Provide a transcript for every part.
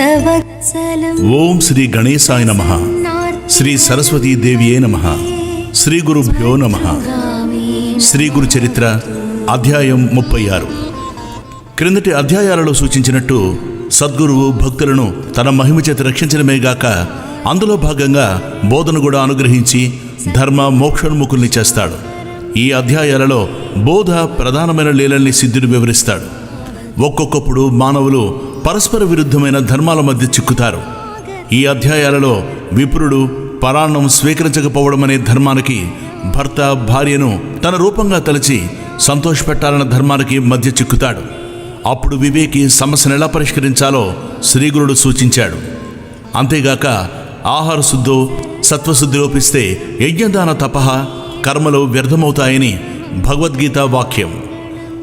ఓం శ్రీ గణేశాయ నమః. శ్రీ సరస్వతీ దేవియే నమః. శ్రీ గురుభ్యో నమః. శ్రీ గురు చరిత్ర అధ్యాయం 36. క్రిందటి అధ్యాయాలలో సూచించినట్టు సద్గురువు భక్తులను తన మహిమ చేత రక్షించడమేగాక అందులో భాగంగా బోధన కూడా అనుగ్రహించి ధర్మ మోక్షోన్ముఖుల్ని చేస్తాడు. ఈ అధ్యాయాలలో బోధ ప్రధానమైన లీలల్ని సిద్ధుడు వివరిస్తాడు. ఒక్కొక్కప్పుడు మానవులు పరస్పర విరుద్ధమైన ధర్మాల మధ్య చిక్కుతారు. ఈ అధ్యాయాలలో విప్రుడు పరాన్నం స్వీకరించకపోవడం అనే ధర్మానికి, భర్త భార్యను తన రూపంగా తలచి సంతోషపెట్టాలన్న ధర్మానికి మధ్య చిక్కుతాడు. అప్పుడు వివేకి సమస్యను ఎలా పరిష్కరించాలో శ్రీగురుడు సూచించాడు. అంతేగాక ఆహార శుద్ధో సత్వశుద్ధి లోపిస్తే యజ్ఞదాన తపః కర్మలు వ్యర్థమవుతాయని భగవద్గీత వాక్యం.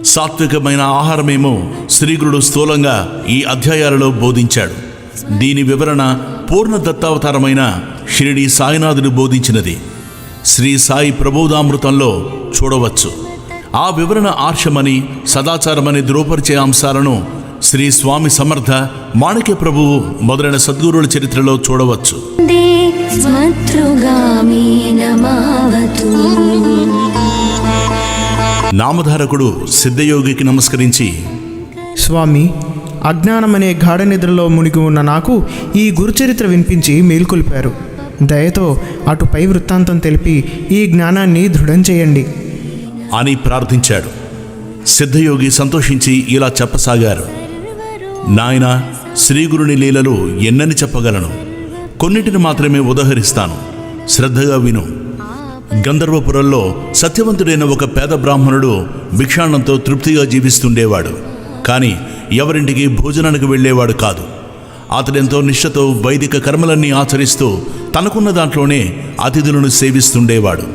సాత్వికమైన ఆహారమేమో శ్రీగురుడు స్థూలంగా ఈ అధ్యాయాలలో బోధించాడు. దీని వివరణ పూర్ణ దత్తావతారమైన షిరిడి సాయినాథుడు బోధించినది శ్రీ సాయి ప్రబోధామృతంలో చూడవచ్చు. ఆ వివరణ ఆర్షమని సదాచారమని ధృవపరిచే అంశాలను శ్రీ స్వామి సమర్థ మాణిక్య ప్రభువు మొదలైన సద్గురువుల చరిత్రలో చూడవచ్చు. నామధారకుడు సిద్ధయోగికి నమస్కరించి, స్వామి, అజ్ఞానమనే గాఢ నిద్రలో మునిగి ఉన్న నాకు ఈ గురుచరిత్ర వినిపించి మేల్కొల్పారు. దయతో అటుపై వృత్తాంతం తెలిపి ఈ జ్ఞానాన్ని దృఢం చేయండి అని ప్రార్థించాడు. సిద్ధయోగి సంతోషించి ఇలా చెప్పసాగారు. నాయనా, శ్రీగురుని లీలలు ఎన్నని చెప్పగలను. కొన్నిటిని మాత్రమే ఉదహరిస్తాను, శ్రద్ధగా విను. గంధర్వపురంలో సత్యవంతుడైన ఒక పేద బ్రాహ్మణుడు భిక్షాన్నంతో తృప్తిగా జీవిస్తుండేవాడు. కానీ ఎవరింటికి భోజనానికి వెళ్ళేవాడు కాదు. అతడెంతో నిష్ఠతో వైదిక కర్మలన్నీ ఆచరిస్తూ తనకున్న దాంట్లోనే అతిథులను సేవిస్తుండేవాడు.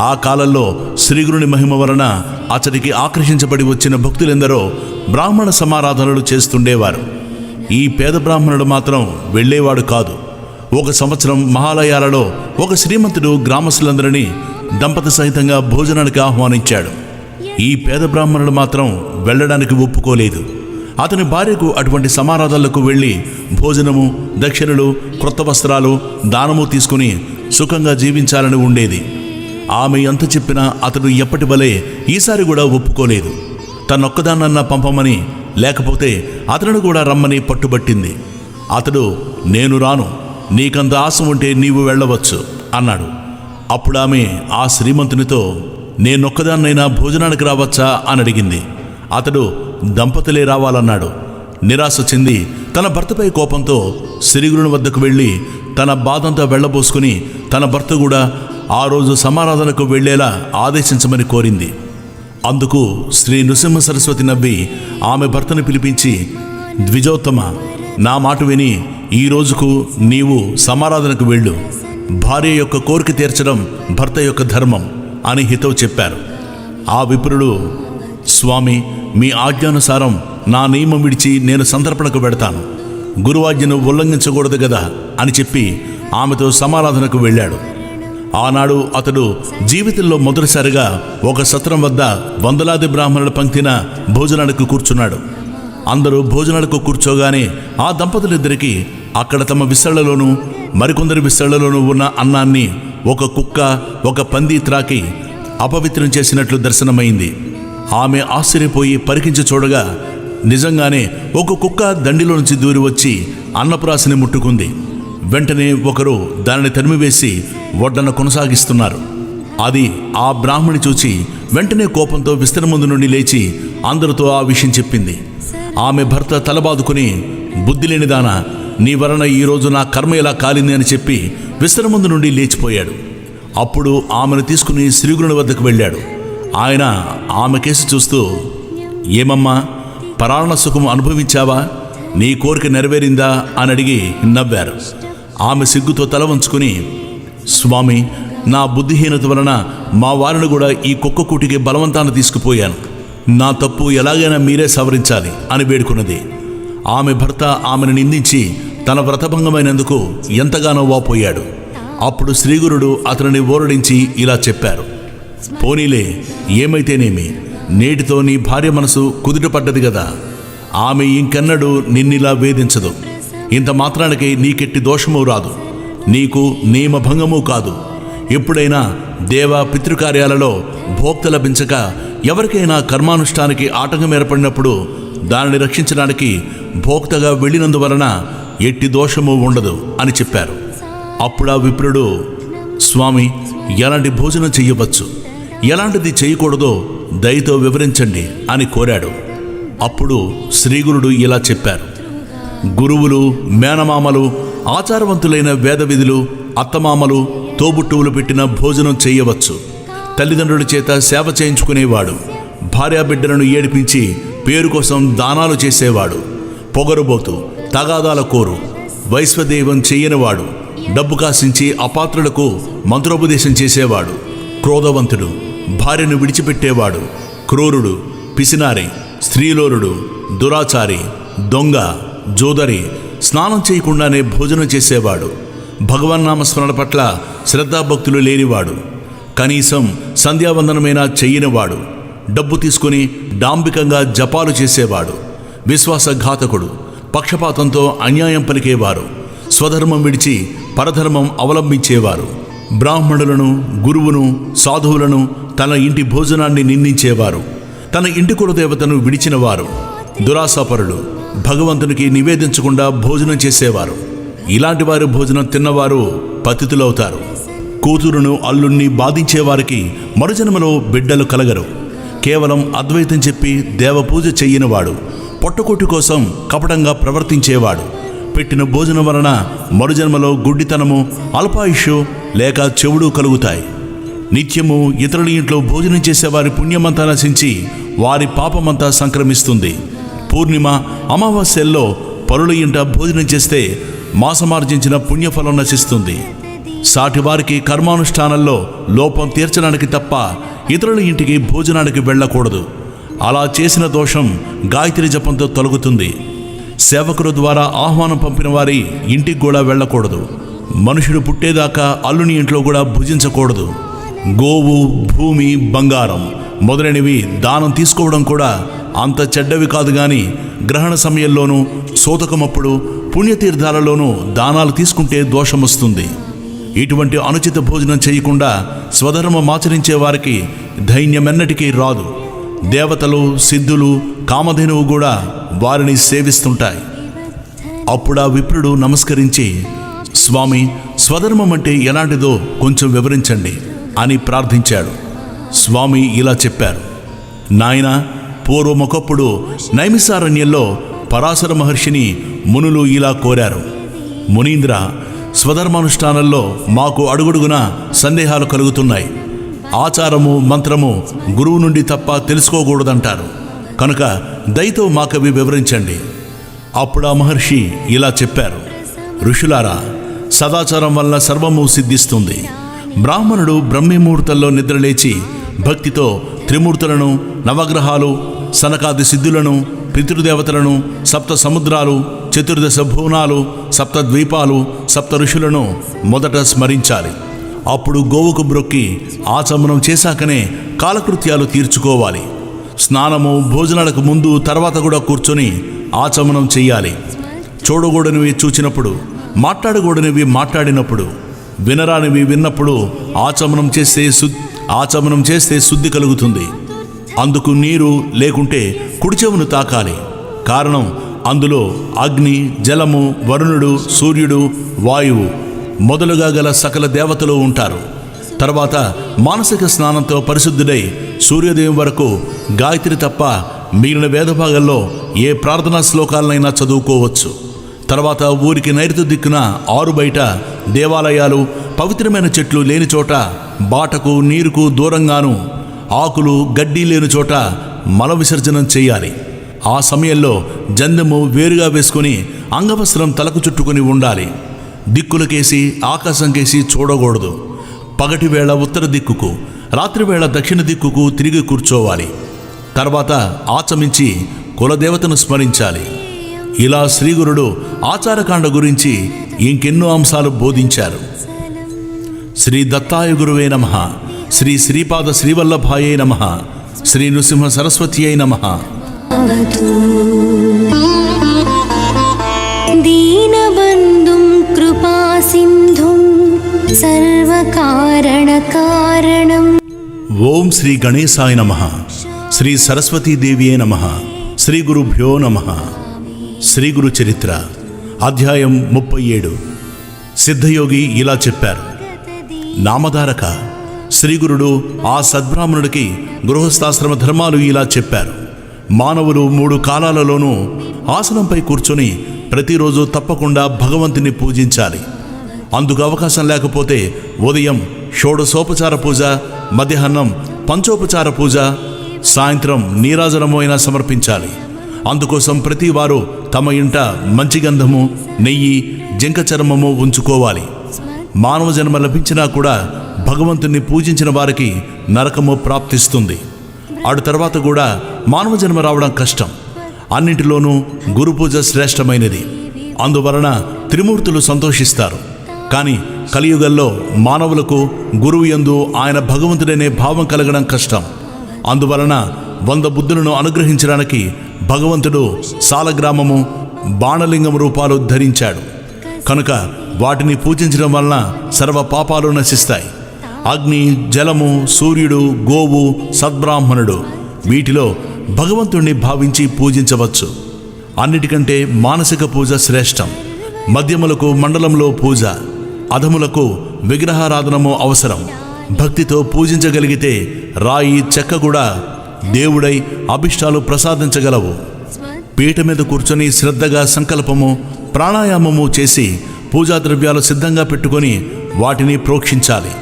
ఆ కాలంలో శ్రీగురుని మహిమ వలన అతడికి ఆకర్షించబడి వచ్చిన భక్తులెందరో బ్రాహ్మణ సమారాధనలు చేస్తుండేవారు. ఈ పేద బ్రాహ్మణుడు మాత్రం వెళ్ళేవాడు కాదు. ఒక సంవత్సరం మహాలయాలలో ఒక శ్రీమంతుడు గ్రామస్తులందరినీ దంపతి సహితంగా భోజనానికి ఆహ్వానించాడు. ఈ పేద బ్రాహ్మణుడు మాత్రం వెళ్ళడానికి ఒప్పుకోలేదు. అతని భార్యకు అటువంటి సమారాధనలకు వెళ్ళి భోజనము, దక్షిణలు, క్రొత్త వస్త్రాలు, దానము తీసుకుని సుఖంగా జీవించాలని ఉండేది. ఆమె ఎంత చెప్పినా అతడు ఎప్పటి వలె ఈసారి కూడా ఒప్పుకోలేదు. తనొక్కదాన్నన్నా పంపమని, లేకపోతే అతను కూడా రమ్మని పట్టుబట్టింది. అతడు, నేను రాను, నీకంత ఆశ ఉంటే నీవు వెళ్ళవచ్చు అన్నాడు. అప్పుడు ఆమె ఆ శ్రీమంతునితో, నేనొక్కదాన్నైనా భోజనానికి రావచ్చా అని అడిగింది. అతడు దంపతులే రావాలన్నాడు. నిరాశ చెంది తన భర్తపై కోపంతో శ్రీగురుని వద్దకు వెళ్ళి తన బాధంతా వెళ్ళబోసుకుని తన భర్త కూడా ఆ రోజు సమారాధనకు వెళ్లేలా ఆదేశించమని కోరింది. అందుకు శ్రీ నృసింహ సరస్వతి నవ్వి ఆమె భర్తను పిలిపించి, ద్విజోత్తమ, నా మాట విని ఈ రోజుకు నీవు సమారాధనకు వెళ్ళు. భార్య యొక్క కోరిక తీర్చడం భర్త యొక్క ధర్మం అని హితవు చెప్పారు. ఆ విప్రుడు, స్వామి, మీ ఆజ్ఞానుసారం నా నియమం విడిచి నేను సంతర్పణకు పెడతాను. గురువాజ్ఞను ఉల్లంఘించకూడదు కదా అని చెప్పి ఆమెతో సమారాధనకు వెళ్ళాడు. ఆనాడు అతడు జీవితంలో మొదటిసారిగా ఒక సత్రం వద్ద వందలాది బ్రాహ్మణుల పంక్తిన భోజనాలకు కూర్చున్నాడు. అందరూ భోజనాలకు కూర్చోగానే ఆ దంపతులిద్దరికీ అక్కడ తమ విస్తళ్లలోనూ మరికొందరి విస్తళ్లలోనూ ఉన్న అన్నాన్ని ఒక కుక్క, ఒక పంది త్రాకి అపవిత్రం చేసినట్లు దర్శనమైంది. ఆమె ఆశ్చర్యపోయి పరికించి చూడగా నిజంగానే ఒక కుక్క దండిలో నుంచి దూరి వచ్చి అన్నపురాశిని ముట్టుకుంది. వెంటనే ఒకరు దానిని తరిమివేసి వడ్డన కొనసాగిస్తున్నారు. అది ఆ బ్రాహ్మణి చూచి వెంటనే కోపంతో విస్తర ముందు నుండి లేచి అందరితో ఆ విషయం చెప్పింది. ఆమె భర్త తలబాదుకుని, బుద్ధి లేనిదానా, నీ వలన ఈరోజు నా కర్మ ఎలా కాలింది అని చెప్పి విస్తర ముందు నుండి లేచిపోయాడు. అప్పుడు ఆమెను తీసుకుని శ్రీగురుని వద్దకు వెళ్ళాడు. ఆయన ఆమె కేసు చూస్తూ, ఏమమ్మా, పరాణ సుఖం అనుభవించావా? నీ కోరిక నెరవేరిందా అని అడిగి నవ్వారు. ఆమె సిగ్గుతో తల వంచుకుని, స్వామి, నా బుద్ధిహీనత వలన మా వారిని కూడా ఈ కుక్క కూటికి బలవంతాన్ని తీసుకుపోయాను. నా తప్పు ఎలాగైనా మీరే సవరించాలి అని వేడుకున్నది. ఆమె భర్త ఆమెను నిందించి తన వ్రతభంగమైనందుకు ఎంతగానో వాపోయాడు. అప్పుడు శ్రీగురుడు అతనిని ఓరడించి ఇలా చెప్పారు, పోనీలే, ఏమైతేనేమి, నేటితో నీ భార్య మనసు కుదుటపడ్డది కదా. ఆమె ఇంకెన్నడూ నిన్నిలా వేధించదు. ఇంత మాత్రానికి నీకెట్టి దోషము రాదు, నీకు నియమభంగము కాదు. ఎప్పుడైనా దేవ పితృకార్యాలలో భోక్త లభించక ఎవరికైనా కర్మానుష్ఠానికి ఆటంకం ఏర్పడినప్పుడు దానిని రక్షించడానికి భోక్తగా వెళ్ళినందువలన ఎట్టి దోషము ఉండదు అని చెప్పారు. అప్పుడు ఆ విప్రుడు, స్వామి, ఎలాంటి భోజనం చెయ్యవచ్చు, ఎలాంటిది చేయకూడదో దయతో వివరించండి అని కోరాడు. అప్పుడు శ్రీగురుడు ఇలా చెప్పారు: గురువులు, మేనమామలు, ఆచారవంతులైన వేదవిధులు, అత్తమామలు, తోబుట్టువులు పెట్టిన భోజనం చేయవచ్చు. తల్లిదండ్రుల చేత సేవ చేయించుకునేవాడు, భార్యాబిడ్డలను ఏడిపించి పేరు కోసం దానాలు చేసేవాడు, పొగరుబోతు, తగాదాల కోరు, వైశ్వదేవం చెయ్యనివాడు, డబ్బు కాసించి అపాత్రులకు మంత్రోపదేశం చేసేవాడు, క్రోధవంతుడు, భార్యను విడిచిపెట్టేవాడు, క్రూరుడు, పిసినారి, స్త్రీలోరుడు, దురాచారి, దొంగ, జోదరి, స్నానం చేయకుండానే భోజనం చేసేవాడు, భగవన్నామస్మరణ పట్ల శ్రద్ధాభక్తులు లేనివాడు, కనీసం సంధ్యావందనమైనా చెయ్యనివాడు, డబ్బు తీసుకుని డాంబికంగా జపాలు చేసేవాడు, విశ్వాసఘాతకుడు, పక్షపాతంతో అన్యాయం పలికేవారు, స్వధర్మం విడిచి పరధర్మం అవలంబించేవారు, బ్రాహ్మణులను, గురువును, సాధువులను, తన ఇంటి భోజనాన్ని నిందించేవారు, తన ఇంటి కులదేవతను విడిచినవారు, దురాశాపరులు, భగవంతునికి నివేదించకుండా భోజనం చేసేవారు. ఇలాంటి వారి భోజనం తిన్నవారు పతితులవుతారు. కూతురును, అల్లుణ్ణి బాధించేవారికి మరుజన్మలో బిడ్డలు కలగరు. కేవలం అద్వైతం చెప్పి దేవపూజ చెయ్యనివాడు, పొట్టకొట్టు కోసం కపటంగా ప్రవర్తించేవాడు, పెట్టిన భోజనం వలన మరుజన్మలో గుడ్డితనము, అల్పాయుష్యు లేక చెవుడు కలుగుతాయి. నిత్యము ఇతరుల ఇంట్లో భోజనం చేసేవారి పుణ్యమంతా నశించి వారి పాపమంతా సంక్రమిస్తుంది. పూర్ణిమ, అమావాస్యల్లో పరుల ఇంట భోజనం చేస్తే మాసమార్జించిన పుణ్యఫలం నశిస్తుంది. సాటివారికి కర్మానుష్ఠానంలో లోపం తీర్చడానికి తప్ప ఇతరుల ఇంటికి భోజనానికి వెళ్ళకూడదు. అలా చేసిన దోషం గాయత్రి జపంతో తొలగుతుంది. సేవకుల ద్వారా ఆహ్వానం పంపిన వారి ఇంటికి కూడా వెళ్ళకూడదు. మనుషుడు పుట్టేదాకా అల్లుని ఇంట్లో కూడా భుజించకూడదు. గోవు, భూమి, బంగారం మొదలైనవి దానం తీసుకోవడం కూడా అంత చెడ్డవి కాదు. కానీ గ్రహణ సమయంలోనూ, సూతకమప్పుడు, పుణ్యతీర్థాలలోనూ దానాలు తీసుకుంటే దోషం వస్తుంది. ఇటువంటి అనుచిత భోజనం చేయకుండా స్వధర్మం ఆచరించే వారికి ధైర్యమెన్నటికీ రాదు. దేవతలు, సిద్ధులు, కామధేనువు కూడా వారిని సేవిస్తుంటాయి. అప్పుడు ఆ విప్రుడు నమస్కరించి, స్వామి, స్వధర్మం అంటే ఎలాంటిదో కొంచెం వివరించండి అని ప్రార్థించాడు. స్వామి ఇలా చెప్పారు: నాయనా, పూర్వమొకప్పుడు నైమిసారణ్యంలో పరాశర మహర్షిని మునులు ఇలా కోరారు: మునీంద్ర, స్వధర్మానుష్ఠానంలో మాకు అడుగడుగున సందేహాలు కలుగుతున్నాయి. ఆచారము, మంత్రము గురువు నుండి తప్ప తెలుసుకోకూడదంటారు. కనుక దయతో మాకవి వివరించండి. అప్పుడు ఆ మహర్షి ఇలా చెప్పారు: ఋషులారా, సదాచారం వల్ల సర్వము సిద్ధిస్తుంది. బ్రాహ్మణుడు బ్రహ్మముహూర్తంలో నిద్రలేచి భక్తితో త్రిమూర్తులను, నవగ్రహాలు, సనకాది సిద్ధులను, పితృదేవతలను, సప్త సముద్రాలు, చతుర్దశ భువనాలు, సప్త ద్వీపాలు, సప్త ఋషులను మొదట స్మరించాలి. అప్పుడు గోవుకు బ్రొక్కి ఆచమనం చేశాకనే కాలకృత్యాలు తీర్చుకోవాలి. స్నానము, భోజనాలకు ముందు తర్వాత కూడా కూర్చొని ఆచమనం చెయ్యాలి. చూడకూడనివి చూచినప్పుడు, మాట్లాడకూడనివి మాట్లాడినప్పుడు, వినరానివి విన్నప్పుడు ఆచమనం చేస్తే శుద్ధి కలుగుతుంది. అందుకు నీరు లేకుంటే కుడి చెవును తాకాలి. కారణం, అందులో అగ్ని, జలము, వరుణుడు, సూర్యుడు, వాయువు మొదలుగా గల సకల దేవతలు ఉంటారు. తర్వాత మానసిక స్నానంతో పరిశుద్ధుడై సూర్యోదయం వరకు గాయత్రి తప్ప మిగిలిన వేదభాగాల్లో ఏ ప్రార్థనా శ్లోకాలనైనా చదువుకోవచ్చు. తర్వాత ఊరికి నైరుతి దిక్కున ఆరు బయట దేవాలయాలు, పవిత్రమైన చెట్లు లేని చోట బాటకు, నీరుకు దూరంగాను, ఆకులు, గడ్డి లేని చోట మల విసర్జనం చేయాలి. ఆ సమయంలో జందెము వేరుగా వేసుకొని అంగవస్త్రం తలకు చుట్టుకొని ఉండాలి. దిక్కులకేసి, ఆకాశంకేసి చూడకూడదు. పగటివేళ ఉత్తర దిక్కుకు, రాత్రివేళ దక్షిణ దిక్కుకు తిరిగి కూర్చోవాలి. తర్వాత ఆచమించి కులదేవతను స్మరించాలి. ఇలా శ్రీగురుడు ఆచారకాండ గురించి ఇంకెన్నో అంశాలు బోధించారు. శ్రీ దత్తాయ గురువే నమః. శ్రీ శ్రీపాద శ్రీవల్లభాయే నమః. శ్రీ నృసింహ సరస్వత్యై నమః. దీన ఓం శ్రీ గణేశాయ నమః. శ్రీ సరస్వతీదేవియే నమః. శ్రీ గురుభ్యో నమః. శ్రీ గురు చరిత్ర అధ్యాయం 37. సిద్ధయోగి ఇలా చెప్పారు. నామధారక శ్రీగురుడు ఆ సద్బ్రాహ్మణుడికి గృహస్థాశ్రమ ధర్మాలు ఇలా చెప్పారు. మానవులు 3 కాలాలలోనూ ఆసనంపై కూర్చొని ప్రతిరోజు తప్పకుండా భగవంతుని పూజించాలి. అందుకు అవకాశం లేకపోతే ఉదయం షోడశోపచార పూజ, మధ్యాహ్నం పంచోపచార పూజ, సాయంత్రం నీరాజనము అయినా సమర్పించాలి. అందుకోసం ప్రతి వారు తమ ఇంట మంచి గంధము, నెయ్యి, జింక చర్మము ఉంచుకోవాలి. మానవ జన్మ లభించినా కూడా భగవంతుని పూజించిన వారికి నరకము ప్రాప్తిస్తుంది. అటు తర్వాత కూడా మానవ జన్మ రావడం కష్టం. అన్నింటిలోనూ గురు పూజ శ్రేష్టమైనది. అందువలన త్రిమూర్తులు సంతోషిస్తారు. కానీ కలియుగంలో మానవులకు గురువు యందు ఆయన భగవంతుడనే భావం కలగడం కష్టం. అందువలన 100 బుద్ధులను అనుగ్రహించడానికి భగవంతుడు సాలగ్రామము, బాణలింగం రూపాలు ధరించాడు. కనుక వాటిని పూజించడం వలన సర్వ పాపాలు నశిస్తాయి. అగ్ని, జలము, సూర్యుడు, గోవు, సద్బ్రాహ్మణుడు, వీటిలో భగవంతుణ్ణి భావించి పూజించవచ్చు. అన్నిటికంటే మానసిక పూజ శ్రేష్టం. మధ్యములకు మండలంలో పూజ, అధములకు విగ్రహారాధనము అవసరం. భక్తితో పూజించగలిగితే రాయి, చెక్క కూడా దేవుడై అభిష్టాలు ప్రసాదించగలవు. పీట మీద కూర్చొని శ్రద్ధగా సంకల్పము, ప్రాణాయామము చేసి పూజా ద్రవ్యాలు సిద్ధంగా పెట్టుకొని వాటిని ప్రోక్షించాలి.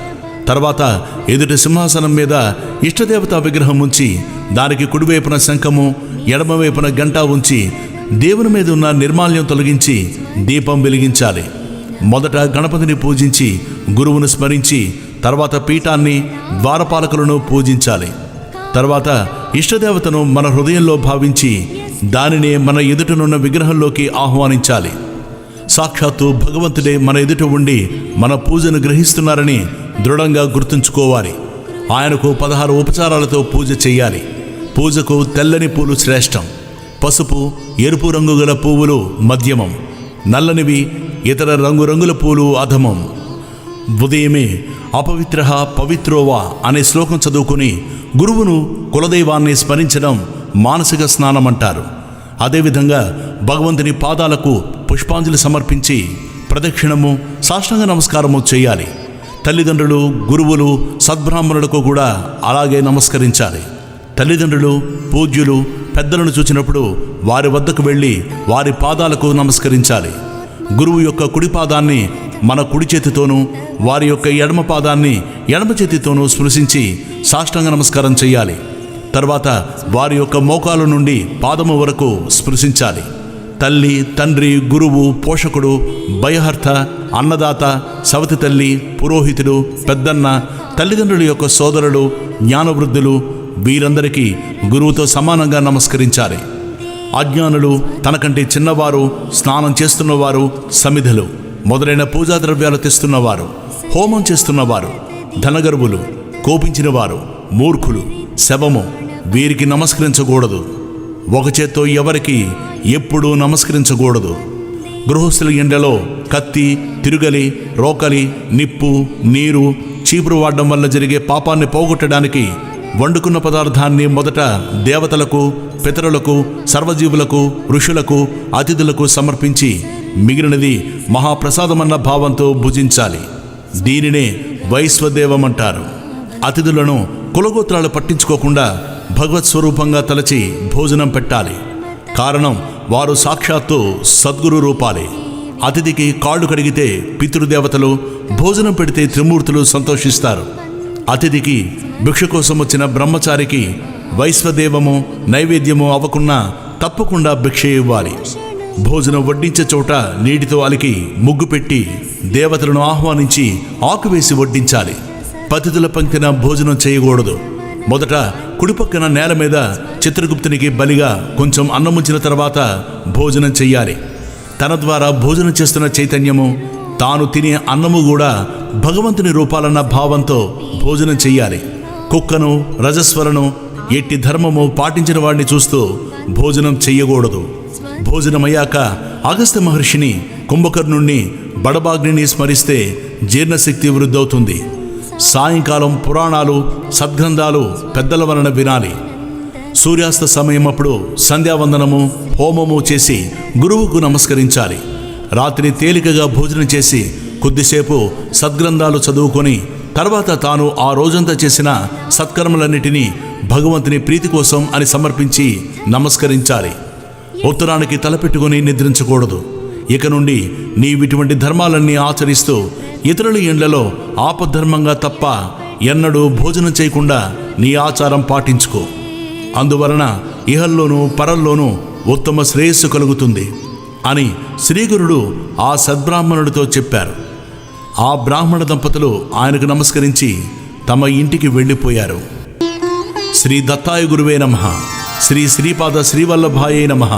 తర్వాత ఎదుటి సింహాసనం మీద ఇష్టదేవతా విగ్రహం ఉంచి దానికి కుడివైపున శంఖము, ఎడమవైపున గంట ఉంచి దేవుని మీద ఉన్న నిర్మాల్యం తొలగించి దీపం వెలిగించాలి. మొదట గణపతిని పూజించి గురువును స్మరించి తర్వాత పీఠాన్ని, ద్వారపాలకులను పూజించాలి. తర్వాత ఇష్టదేవతను మన హృదయంలో భావించి దానినే మన ఎదుటనున్న విగ్రహంలోకి ఆహ్వానించాలి. సాక్షాత్తు భగవంతుడే మన ఎదుట ఉండి మన పూజను గ్రహిస్తున్నారని దృఢంగా గుర్తుంచుకోవాలి. ఆయనకు 16 ఉపచారాలతో పూజ చేయాలి. పూజకు తెల్లని పూలు శ్రేష్టం. పసుపు, ఎరుపు రంగు గల పువ్వులు మధ్యమం, నల్లనివి, ఇతర రంగురంగుల పూలు అధమం. ఉదయమే అపవిత్ర పవిత్రోవా అనే శ్లోకం చదువుకుని గురువును, కులదైవాన్ని స్మరించడం మానసిక స్నానం అంటారు. అదేవిధంగా భగవంతుని పాదాలకు పుష్పాంజలి సమర్పించి ప్రదక్షిణము, సాష్టాంగ నమస్కారము చేయాలి. తల్లిదండ్రులు, గురువులు, సద్బ్రాహ్మణులకు కూడా అలాగే నమస్కరించాలి. తల్లిదండ్రులు, పూజ్యులు, పెద్దలను చూచినప్పుడు వారి వద్దకు వెళ్ళి వారి పాదాలకు నమస్కరించాలి. గురువు యొక్క కుడి పాదాన్ని మన కుడి చేతితోనూ, వారి యొక్క ఎడమ పాదాన్ని ఎడమ చేతితోనూ స్పృశించి సాష్టాంగ నమస్కారం చేయాలి. తర్వాత వారి యొక్క మోకాలు నుండి పాదము వరకు స్పృశించాలి. తల్లి, తండ్రి, గురువు, పోషకుడు, భయహర్త, అన్నదాత, సవతి తల్లి, పురోహితుడు, పెద్దన్న, తల్లిదండ్రుల యొక్క సోదరులు, జ్ఞానవృద్ధులు, వీరందరికీ గురువుతో సమానంగా నమస్కరించాలి. అజ్ఞానులు, తనకంటే చిన్నవారు, స్నానం చేస్తున్నవారు, సమిధలు మొదలైన పూజా ద్రవ్యాలు తెస్తున్నవారు, హోమం చేస్తున్నవారు, ధనగర్వులు, కోపించినవారు, మూర్ఖులు, శవము, వీరికి నమస్కరించకూడదు. ఒక చేత్తో ఎవరికి ఎప్పుడూ నమస్కరించకూడదు. గృహస్థుల ఎండలో కత్తి, తిరుగలి, రోకలి, నిప్పు, నీరు, చీపురు వాడడం వల్ల జరిగే పాపాన్ని పోగొట్టడానికి వండుకున్న పదార్థాన్ని మొదట దేవతలకు, పితరులకు, సర్వజీవులకు, ఋషులకు, అతిథులకు సమర్పించి మిగిలినది మహాప్రసాదమన్న భావంతో భుజించాలి. దీనినే వైశ్వదేవమంటారు. అతిథులను కులగోత్రాలు పట్టించుకోకుండా భగవత్ స్వరూపంగా తలచి భోజనం పెట్టాలి. కారణం వారు సాక్షాత్తు సద్గురు రూపాలే. అతిథికి కాళ్ళు కడిగితే పితృదేవతలు, భోజనం పెడితే త్రిమూర్తులు సంతోషిస్తారు. అతిథికి భిక్ష కోసం వచ్చిన బ్రహ్మచారికి వైశ్వదేవము, నైవేద్యము అవ్వకున్నా తప్పకుండా భిక్ష ఇవ్వాలి. భోజనం వడ్డించే చోట నీటితో అలికి ముగ్గు పెట్టి దేవతలను ఆహ్వానించి ఆకువేసి వడ్డించాలి. పతిథుల పంక్తిన భోజనం చేయకూడదు. మొదట కుడిపక్కన నేల మీద చిత్రగుప్తునికి బలిగా కొంచెం అన్నముంచిన తర్వాత భోజనం చెయ్యాలి. తన ద్వారా భోజనం చేస్తున్న చైతన్యము, తాను తినే అన్నము కూడా భగవంతుని రూపాలన్న భావంతో భోజనం చెయ్యాలి. కుక్కను, రజస్వలను, ఎట్టి ధర్మము పాటించిన వాడిని చూస్తూ భోజనం చెయ్యకూడదు. భోజనమయ్యాక అగస్త్య మహర్షిని, కుంభకర్ణుణ్ణి, బడబాగ్నిని స్మరిస్తే జీర్ణశక్తి వృద్ధవుతుంది. సాయంకాలం పురాణాలు సద్గ్రంథాలు పెద్దల వలన వినాలి. సూర్యాస్త సమయం అప్పుడు సంధ్యావందనము హోమము చేసి గురువుకు నమస్కరించాలి. రాత్రి తేలికగా భోజనం చేసి కొద్దిసేపు సద్గ్రంథాలు చదువుకొని తర్వాత తాను ఆ రోజంతా చేసిన సత్కర్మలన్నిటినీ భగవంతుని ప్రీతి కోసం అని సమర్పించి నమస్కరించాలి. ఉత్తరానికి తలపెట్టుకుని నిద్రించకూడదు. ఇక నుండి నీవిటువంటి ధర్మాలన్నీ ఆచరిస్తూ ఇతరుల ఇండ్లలో ఆపద్ధర్మంగా తప్ప ఎన్నడూ భోజనం చేయకుండా నీ ఆచారం పాటించుకో. అందువలన ఇహల్లోనూ పరల్లోనూ ఉత్తమ శ్రేయస్సు కలుగుతుంది అని శ్రీగురుడు ఆ సద్బ్రాహ్మణుడితో చెప్పారు. ఆ బ్రాహ్మణ దంపతులు ఆయనకు నమస్కరించి తమ ఇంటికి వెళ్ళిపోయారు. శ్రీ దత్తాయ గురువే నమః. శ్రీ శ్రీపాద శ్రీవల్లభాయే నమః.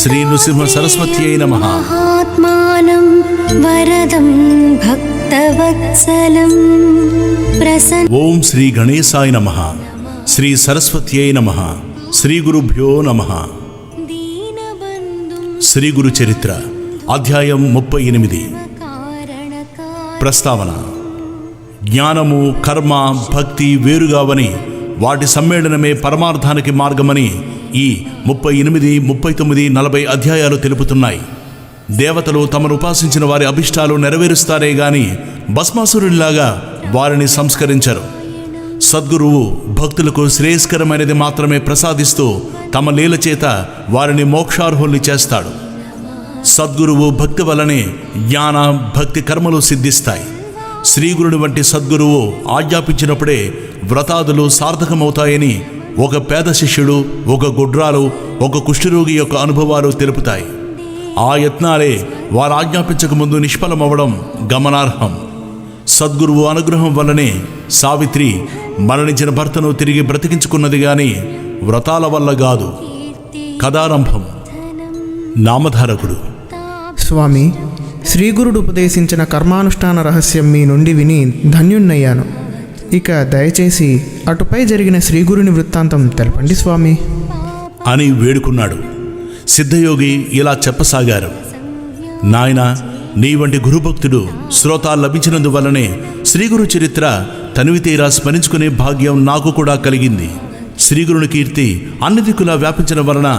శ్రీ నృసింహ సరస్వత్యై నమః. ఆత్మానం వరదం భక్తవత్సలం ఓం శ్రీ గణేశాయ నమః. శ్రీ సరస్వత్యై నమః. శ్రీ గురుభ్యో నమః. శ్రీ గురు చరిత్ర అధ్యాయం 38. ప్రస్తావన. జ్ఞానము కర్మ భక్తి వేరుగావని వాటి సమ్మేళనమే పరమార్థానికి మార్గమని ఈ 38, 39, 40 అధ్యాయాలు తెలుపుతున్నాయి. దేవతలు తమను ఉపాసించిన వారి అభిష్టాలు నెరవేరుస్తారే గాని భస్మాసురునిలాగా వారిని సంస్కరించరు. సద్గురువు భక్తులకు శ్రేయస్కరమైనది మాత్రమే ప్రసాదిస్తూ తమ లీల చేత వారిని మోక్షార్హుల్ని చేస్తాడు. సద్గురువు భక్తి వల్లనే జ్ఞాన భక్తి కర్మలు సిద్ధిస్తాయి. శ్రీగురుని వంటి సద్గురువు ఆజ్ఞాపించినప్పుడే వ్రతాదులు సార్థకమవుతాయని ఒక పేద శిష్యుడు, ఒక గుడ్రాలు, ఒక కుష్ఠరోగి యొక్క అనుభవాలు తెలుపుతాయి. ఆ యత్నాలే వారు ఆజ్ఞాపించక ముందు నిష్ఫలమవ్వడం గమనార్హం. సద్గురువు అనుగ్రహం వల్లనే సావిత్రి మరణించిన భర్తను తిరిగి బ్రతికించుకున్నది గాని వ్రతాల వల్ల కాదు. కథారంభం. నామధారకుడు. స్వామి, శ్రీగురుడు ఉపదేశించిన కర్మానుష్ఠాన రహస్యం మీ నుండి విని ధన్యున్నయ్యాను. ఇక దయచేసి అటుపై జరిగిన శ్రీగురుని వృత్తాంతం తెలపండి స్వామి అని వేడుకున్నాడు. సిద్ధయోగి ఇలా చెప్పసాగారు. నాయనా, నీ వంటి గురుభక్తుడు శ్రోత లభించినందువల్లనే శ్రీగురు చరిత్ర తనివితీరా స్మరించుకునే భాగ్యం నాకు కూడా కలిగింది. శ్రీగురుని కీర్తి అన్ని దిక్కులా వ్యాపించడం వలన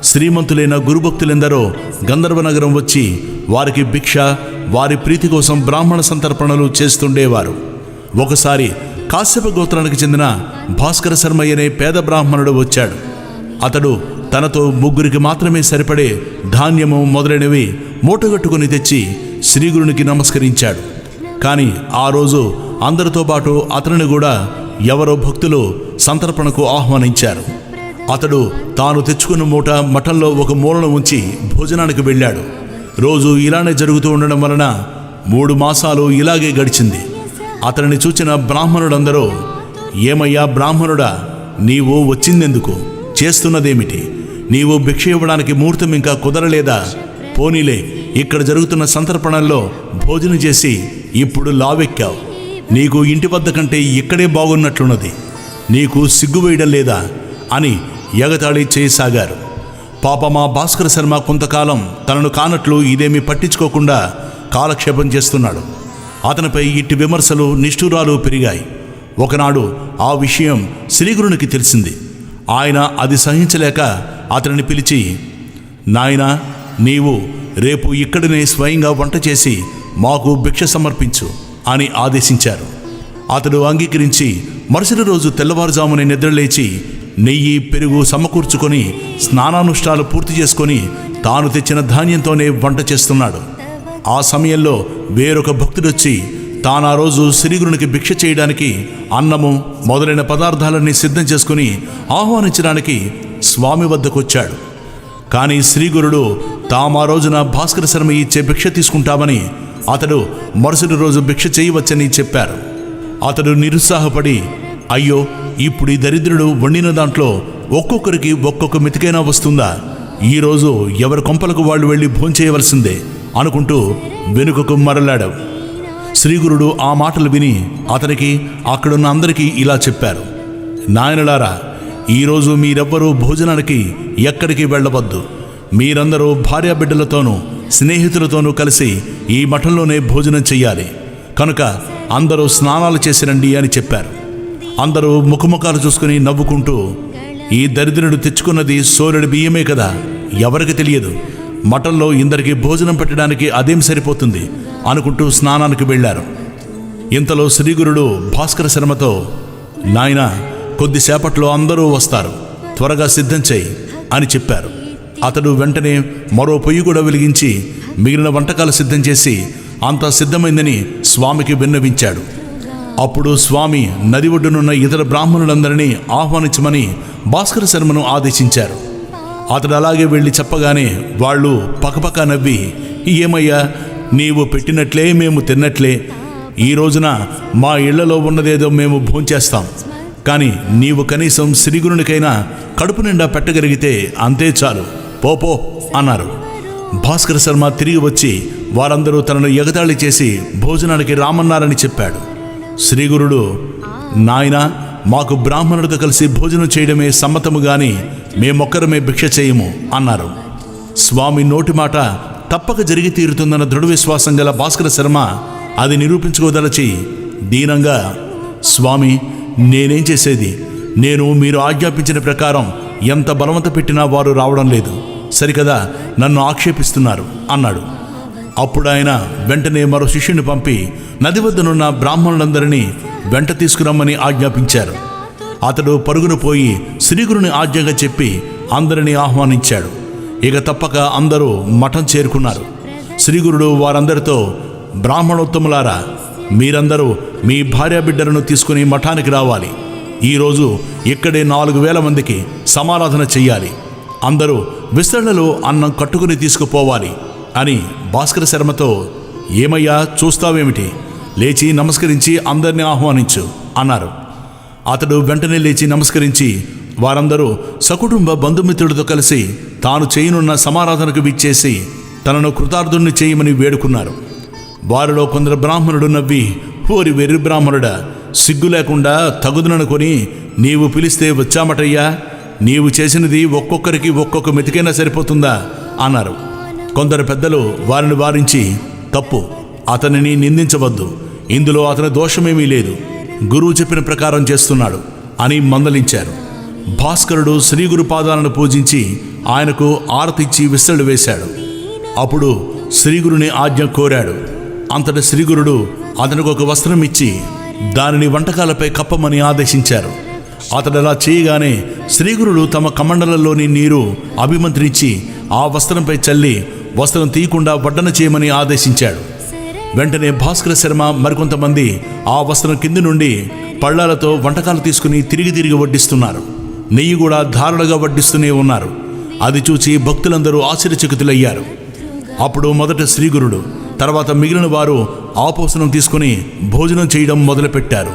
శ్రీమంతులైన గురుభక్తులెందరో గంధర్వనగరం వచ్చి వారికి భిక్ష, వారి ప్రీతి కోసం బ్రాహ్మణ సంతర్పణలు చేస్తుండేవారు. ఒకసారి కాశ్యప గోత్రానికి చెందిన భాస్కర శర్మయ్య అనే పేద బ్రాహ్మణుడు వచ్చాడు. అతడు తనతో 3 మాత్రమే సరిపడే ధాన్యము మొదలైనవి మూటగట్టుకుని తెచ్చి శ్రీగురునికి నమస్కరించాడు. కానీ ఆ రోజు అందరితో పాటు అతనిని కూడా ఎవరో భక్తులు సంతర్పణకు ఆహ్వానించారు. అతడు తాను తెచ్చుకున్న మూట మఠంలో ఒక మూలను ఉంచి భోజనానికి వెళ్ళాడు. రోజు ఇలానే జరుగుతూ ఉండడం వలన 3 మాసాలు ఇలాగే గడిచింది. అతనిని చూచిన బ్రాహ్మణుడందరూ, ఏమయ్యా బ్రాహ్మణుడా, నీవు వచ్చిందెందుకు? చేస్తున్నదేమిటి? నీవు భిక్ష ఇవ్వడానికి ముహూర్తం ఇంకా కుదరలేదా? పోనీలే, ఇక్కడ జరుగుతున్న సంతర్పణల్లో భోజనం చేసి ఇప్పుడు లావెక్కావు. నీకు ఇంటి వద్ద కంటే ఇక్కడే బాగున్నట్లున్నది. నీకు సిగ్గు వేయడం లేదా అని ఎగతాళి చేయసాగారు. పాపమా భాస్కర శర్మ కొంతకాలం తనను కానట్లు ఇదేమీ పట్టించుకోకుండా కాలక్షేపం చేస్తున్నాడు. అతనిపై ఇట్టి విమర్శలు నిష్ఠురాలు పెరిగాయి. ఒకనాడు ఆ విషయం శ్రీగురునికి తెలిసింది. ఆయన అది సహించలేక అతనిని పిలిచి, నాయనా, నీవు రేపు ఇక్కడనే స్వయంగా వంట చేసి మాకు భిక్ష సమర్పించు అని ఆదేశించారు. అతడు అంగీకరించి మరుసటి రోజు తెల్లవారుజామునే నిద్రలేచి నెయ్యి పెరుగు సమకూర్చుకొని స్నానానుష్ఠాలు పూర్తి చేసుకొని తాను తెచ్చిన ధాన్యంతోనే వంట చేస్తున్నాడు. ఆ సమయంలో వేరొక భక్తుడొచ్చి తాను ఆ రోజు శ్రీగురునికి భిక్ష చేయడానికి అన్నము మొదలైన పదార్థాలన్నీ సిద్ధం చేసుకుని ఆహ్వానించడానికి స్వామి వద్దకొచ్చాడు. కానీ శ్రీగురుడు తాము ఆ రోజున భాస్కర శర్మ ఇచ్చే భిక్ష తీసుకుంటామని, అతడు మరుసటి రోజు భిక్ష చేయవచ్చని చెప్పారు. అతడు నిరుత్సాహపడి, అయ్యో, ఇప్పుడు ఈ దరిద్రుడు వండిన దాంట్లో ఒక్కొక్కరికి ఒక్కొక్క మెతికైనా వస్తుందా? ఈరోజు ఎవరి కొంపలకు వాళ్ళు వెళ్ళి భోంచేయవలసిందే అనుకుంటూ వెనుకకు మరలాడావు. శ్రీగురుడు ఆ మాటలు విని అతనికి అక్కడున్న అందరికీ ఇలా చెప్పారు. నాయనలారా, ఈరోజు మీరెవ్వరూ భోజనానికి ఎక్కడికి వెళ్ళవద్దు. మీరందరూ భార్యాబిడ్డలతోనూ స్నేహితులతోనూ కలిసి ఈ మఠంలోనే భోజనం చెయ్యాలి. కనుక అందరూ స్నానాలు చేసిరండి అని చెప్పారు. అందరూ ముఖముఖాలు చూసుకుని నవ్వుకుంటూ, ఈ దరిద్రుడు తెచ్చుకున్నది సోరెడు బియ్యమే కదా, ఎవరికి తెలియదు, మఠంలో ఇందరికి భోజనం పెట్టడానికి అదేం సరిపోతుంది అనుకుంటూ స్నానానికి వెళ్ళారు. ఇంతలో శ్రీగురుడు భాస్కర శర్మతో, నాయనా, కొద్దిసేపట్లో అందరూ వస్తారు, త్వరగా సిద్ధం చేయి అని చెప్పారు. అతడు వెంటనే మరో పొయ్యి కూడా వెలిగించి మిగిలిన వంటకాలు సిద్ధం చేసి అంతా సిద్ధమైందని స్వామికి విన్నవించాడు. అప్పుడు స్వామి నది ఒడ్డునున్న ఇతర బ్రాహ్మణులందరినీ ఆహ్వానించమని భాస్కర శర్మను ఆదేశించారు. అతడు అలాగే వెళ్ళి చెప్పగానే వాళ్ళు పకపక నవ్వి, ఏమయ్యా, నీవు పెట్టినట్లే మేము తిన్నట్లే, ఈ రోజున మా ఇళ్లలో ఉన్నదేదో మేము భోంచేస్తాం, కానీ నీవు కనీసం శ్రీగురునికైనా కడుపు నిండా పెట్టగలిగితే అంతే చాలు, పోపో అన్నారు. భాస్కర శర్మ తిరిగి వచ్చి వారందరూ తనను ఎగతాళి చేసి భోజనానికి రామన్నారని చెప్పాడు. శ్రీగురుడు, నాయనా, మాకు బ్రాహ్మణుడితో కలిసి భోజనం చేయడమే సమ్మతము గాని మేమొక్కరమే భిక్ష చేయము అన్నారు. స్వామి నోటి మాట తప్పక జరిగి తీరుతుందన్న దృఢ విశ్వాసం గల భాస్కర శర్మ అది నిరూపించుకోదలచి దీనంగా, స్వామి, నేనేం చేసేది, నేను మీరు ఆజ్ఞాపించిన ప్రకారం ఎంత బలవంత పెట్టినా వారు రావడం లేదు, సరికదా, నన్ను ఆక్షేపిస్తున్నారు అన్నాడు. అప్పుడు ఆయన వెంటనే మరో శిష్యుని పంపి నది వద్దనున్న బ్రాహ్మణులందరినీ వెంట తీసుకురమ్మని ఆజ్ఞాపించారు. అతడు పరుగును పోయి శ్రీగురుని ఆజ్ఞగా చెప్పి అందరినీ ఆహ్వానించాడు. ఇక తప్పక అందరూ మఠం చేరుకున్నారు. శ్రీగురుడు వారందరితో, బ్రాహ్మణోత్తములారా, మీరందరూ మీ భార్యాబిడ్డలను తీసుకుని మఠానికి రావాలి. ఈరోజు ఇక్కడే 4,000 మందికి సమారాధన చెయ్యాలి. అందరూ విస్తరణలో అన్నం కట్టుకుని తీసుకుపోవాలి అని భాస్కర శర్మతో, ఏమయ్యా చూస్తావేమిటి, లేచి నమస్కరించి అందరినీ ఆహ్వానించు అన్నారు. అతడు వెంటనే లేచి నమస్కరించి వారందరూ సకుటుంబ బంధుమిత్రులతో కలిసి తాను చేయనున్న సమారాధనకు విచ్చేసి తనను కృతార్థుణ్ణి చేయమని వేడుకున్నారు. వారిలో కొందరు బ్రాహ్మణుడు నవ్వి, ఓరి వెర్రి బ్రాహ్మణుడా, సిగ్గు లేకుండా తగుదుననుకొని నీవు పిలిస్తే వచ్చామటయ్యా, నీవు చేసినది ఒక్కొక్కరికి ఒక్కొక్క మెతికైనా సరిపోతుందా అన్నారు. కొందరు పెద్దలు వారిని వారించి, తప్పు, అతనిని నిందించవద్దు, ఇందులో అతని దోషమేమీ లేదు, గురువు చెప్పిన ప్రకారం చేస్తున్నాడు అని మందలించారు. భాస్కరుడు శ్రీగురు పాదాలను పూజించి ఆయనకు ఆరతిచ్చి విస్తళ్ళు వేశాడు. అప్పుడు శ్రీగురుని ఆజ్ఞ కోరాడు. అంతట శ్రీగురుడు అతనికి ఒక వస్త్రం ఇచ్చి దానిని వంటకాలపై కప్పమని ఆదేశించారు. అతడు అలా చేయగానే శ్రీగురుడు తమ కమండలంలోని నీరు అభిమంత్రించి ఆ వస్త్రంపై చల్లి వస్త్రం తీయకుండా వడ్డన చేయమని ఆదేశించాడు. వెంటనే భాస్కర శర్మ మరికొంతమంది ఆ వస్త్రం కింది నుండి పళ్ళాలతో వంటకాలు తీసుకుని తిరిగి వడ్డిస్తున్నారు. నెయ్యి కూడా ధారలుగా వడ్డిస్తూనే ఉన్నారు. అది చూచి భక్తులందరూ ఆశ్చర్యచకితులయ్యారు. అప్పుడు మొదట శ్రీగురుడు, తర్వాత మిగిలిన వారు ఆపోసనం తీసుకుని భోజనం చేయడం మొదలుపెట్టారు.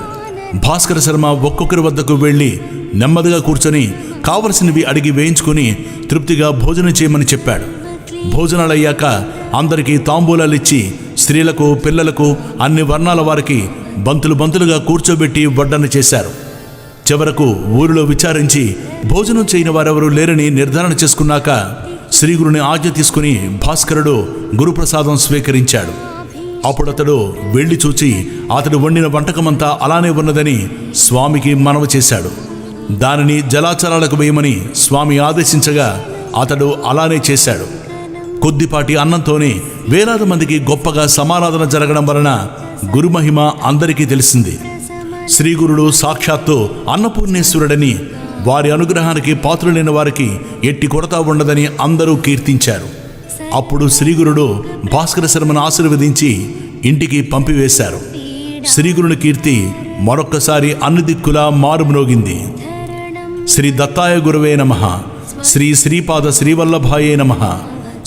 భాస్కర శర్మ ఒక్కొక్కరి వద్దకు వెళ్ళి నెమ్మదిగా కూర్చొని కావలసినవి అడిగి వేయించుకుని తృప్తిగా భోజనం చేయమని చెప్పాడు. భోజనాలయ్యాక అందరికీ తాంబూలాలిచ్చి స్త్రీలకు, పిల్లలకు, అన్ని వర్ణాల వారికి బంతులుగా కూర్చోబెట్టి వడ్డన చేశారు. చివరకు ఊరిలో విచారించి భోజనం చేయని వారెవరూ లేరని నిర్ధారణ చేసుకున్నాక శ్రీగురుని ఆజ్ఞ తీసుకుని భాస్కరుడు గురుప్రసాదం స్వీకరించాడు. అప్పుడు అతడు వెళ్ళి చూచి అతడు వండిన వంటకమంతా అలానే ఉన్నదని స్వామికి మనవి చేశాడు. దానిని జలాచరాలకు వేయమని స్వామి ఆదేశించగా అతడు అలానే చేశాడు. కొద్దిపాటి అన్నంతోనే వేలాది మందికి గొప్పగా సమారాధన జరగడం వలన గురుమహిమ అందరికీ తెలిసింది. శ్రీగురుడు సాక్షాత్తు అన్నపూర్ణేశ్వరుడని, వారి అనుగ్రహానికి పాత్రులైన వారికి ఎట్టి కొరత ఉండదని అందరూ కీర్తించారు. అప్పుడు శ్రీగురుడు భాస్కర శర్మను ఆశీర్వదించి ఇంటికి పంపివేశారు. శ్రీగురుని కీర్తి మరొక్కసారి అన్ని దిక్కులా మారుమ్రోగింది. శ్రీ దత్తాయ గురవే నమః, శ్రీ శ్రీపాద శ్రీవల్లభాయే నమః,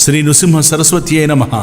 శ్రీ నృసింహ సరస్వత్యే నమః.